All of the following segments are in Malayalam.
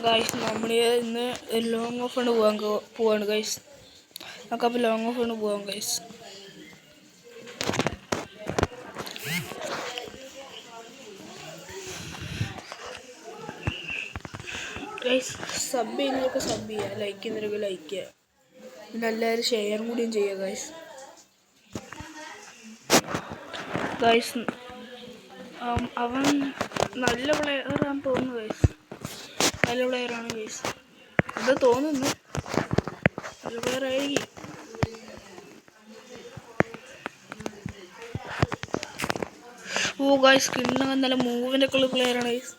ഗൈസ് നമ്മൾ ഇന്ന് ലോങ് ഓഫാണ് പോവാണ് ഗൈസ്. നമുക്കപ്പോൾ ലോങ് ഓഫാണ് പോവാം ഗൈസ്. ഗൈസ് സബ് ചെയ്യുന്നവർക്ക് സബ് ചെയ്യുക, ലൈക്ക് ചെയ്യുന്നവർക്ക് ലൈക്ക് ചെയ്യുക, പിന്നെ എല്ലാവരും ഷെയറും കൂടിയും ചെയ്യുക ഗൈസ്. ഗൈസ് അവൻ നല്ല പ്ലെയറാണെന്ന് തോന്നുന്നു ഗൈസ്. നല്ല പ്ലെയറാണ് ഗൈസ്, അത് തോന്നുന്നു. നല്ല പ്ലെയർ ആയിരിക്കും. ഓ ഗൈസ് കിണ്ണങ്ങൻ നല്ല മൂവിൻ്റെ ഒക്കെ ഉള്ള പ്ലെയറാണ് ഗൈസ്.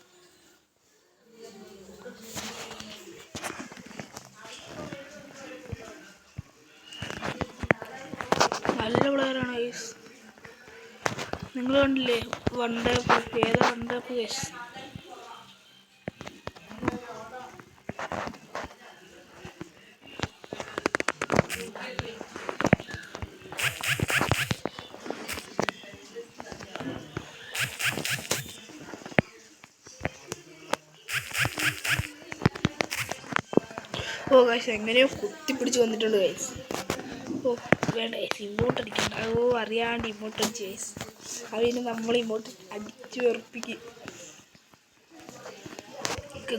നല്ല പ്ലെയറാണ് ഗൈസ്. നിങ്ങൾ കണ്ടില്ലേ വൺ ഡാപ്പ്, ഏതാ വൺ ഡാപ്പ് ഗൈസ്. ഓ ഗൈസ് എങ്ങനെയോ കുത്തിപ്പിടിച്ച് വന്നിട്ടുണ്ട് ഗൈസ്. ഓ വേണ്ട ഗൈസ്, ഇമോട്ട് അടിക്കണ്ട. ഓ അറിയാണ്ട് ഇമോട്ട് അടിച്ച് ഗൈസ്. അതിന് നമ്മൾ ഇമോട്ട് അടിച്ച് വെറുപ്പിക്കും.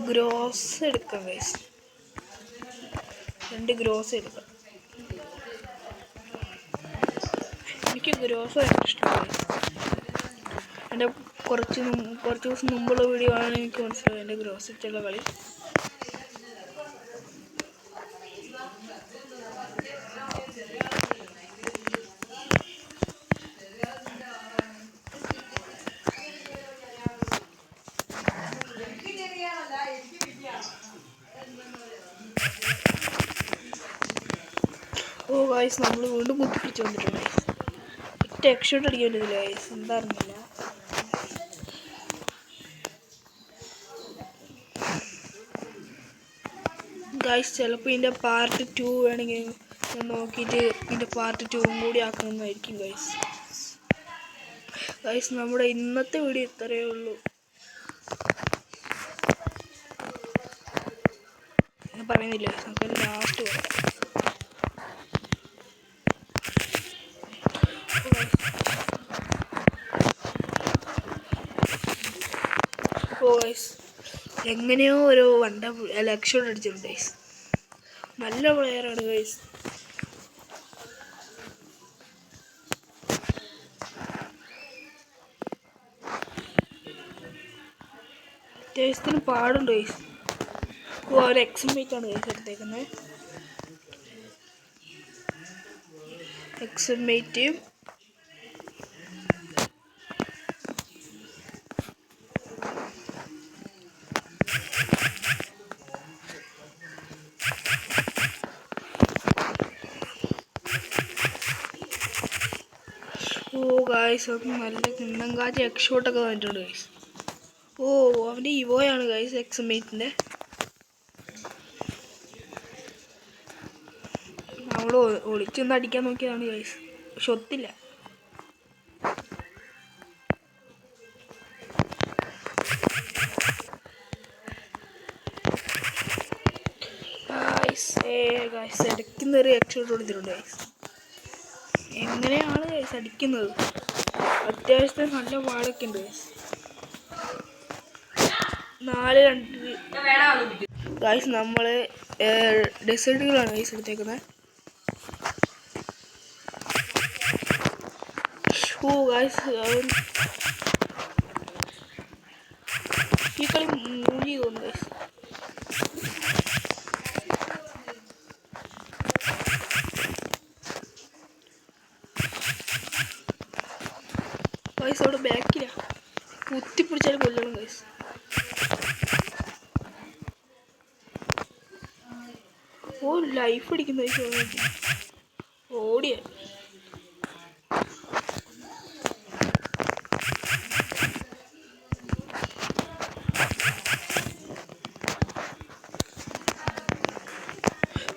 ഗ്രോസ് എടുക്കാം ഗൈസ്, 2 ഗ്രോസ് എടുക്കാം. എനിക്ക് ഗ്രോസ് ഭയങ്കര ഇഷ്ടമാണ്. എൻ്റെ കുറച്ച് ദിവസം മുമ്പുള്ള വീഡിയോ ആണ് എനിക്ക് മനസ്സിലായത് എൻ്റെ ഗ്രോസ് വെച്ചുള്ള കളി. ഓ ഗൈസ് നമ്മൾ വീണ്ടും കുത്തിപ്പിടിച്ച് വന്നിട്ടുണ്ട് ഗൈസ്. ഒറ്റ എക്സ്ഷോട്ട് അടിക്കാൻ പറ്റുന്നില്ല ഗൈസ്, എന്താ അറിഞ്ഞില്ല. ഗൈസ് ചിലപ്പോൾ ഇതിൻ്റെ പാർട്ട് 2 വേണമെങ്കിൽ ഞാൻ നോക്കിയിട്ട് ഇതിൻ്റെ പാർട്ട് 2 കൂടി ആക്കണമെന്നായിരിക്കും ഗൈസ്. ഗൈസ് നമ്മുടെ ഇന്നത്തെ വീഡിയോ ഇത്രയേ ഉള്ളൂ. ഞാൻ പറയുന്നില്ല, നമുക്ക് ലാസ്റ്റ് പറയാം. എങ്ങനെയോ ഒരു ലക്ഷം അടിച്ചിട്ടുണ്ട് ഗൈസ്. നല്ല പ്ലെയറാണ് ഗൈസ്. അത്യാവശ്യത്തിന് പാടുണ്ട് ഗൈസ്. ഓ ഒരു എക്സ്മേറ്റാണ് ഗൈസ് എടുത്തേക്കുന്നത്. എക്സ്മേറ്റ് ഓ ഗൈസ് അത് നല്ല കിണ്ണങ്കാറ്റ് എക്സ്ഷോട്ടൊക്കെ വന്നിട്ടുണ്ട് ഗൈസ്. ഓ അവൻ്റെ ഇവോയാണ് ഗൈസ് എക്സ്മേറ്റിൻ്റെ. നമ്മൾ ഒളിച്ചൊന്ന് അടിക്കാൻ നോക്കിയതാണ് ഗൈസ്, പക്ഷെ ഒത്തില്ല. ഗൈസ് അടിക്കുന്നൊരു എക്സ്ഷോട്ട് കൊടുത്തിട്ടുണ്ട് ഗൈസ്. എങ്ങനെയാണ് ഗൈസ് അടിക്കുന്നത്? അത്യാവശ്യത്തിന് നല്ല പാടൊക്കെ ഉണ്ട് ഗൈസ്. 4-2 ഗൈസ്. നമ്മൾ ഡെസേർട്ടുകളാണ് ഗൈസ് എടുത്തേക്കുന്നത്. ഓ ഗൈസ് ഈ കളി മൂഞ്ചി തോന്നുന്നു ഗൈസ്. ഗൈസ് അവിടെ ബാക്കിലാ, കുത്തിപ്പിടിച്ചാൽ കൊല്ലണം ഗൈസ്. ഓ ലൈഫ് അടിക്കുന്ന ഗൈസ്, ഓടിയ.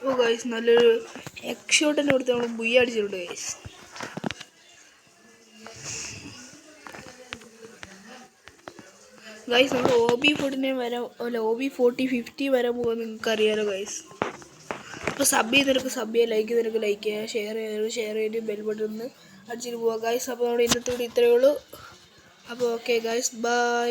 ഓ ഗൈസ് നല്ലൊരു എക്സ്ഷോട്ടിൻ്റെ കൊടുത്ത് നമ്മൾ ബുയ്യ അടിച്ചിട്ടുണ്ട് ഗൈസ്. ഗൈസ് നമ്മൾ OB40 വരെ അല്ല OB40-50 വരെ പോകുമെന്ന് നിങ്ങൾക്ക് അറിയാലോ ഗൈസ്. അപ്പോൾ സബ് ചെയ്തവർക്ക് സബ് ചെയ്യുക, ലൈക്ക് ചെയ്തവർക്ക് ലൈക്ക് ചെയ്യുക, ഷെയർ ചെയ്ത് ബെൽ ബട്ടൺ ഒന്ന് അടിച്ചിട്ട് പോവുക ഗൈസ്. അപ്പോൾ നമ്മുടെ ഇന്നത്തെ വീഡിയോ ഇത്രയേ ഉള്ളൂ. അപ്പോൾ ഓക്കെ ഗൈസ്, ബൈ.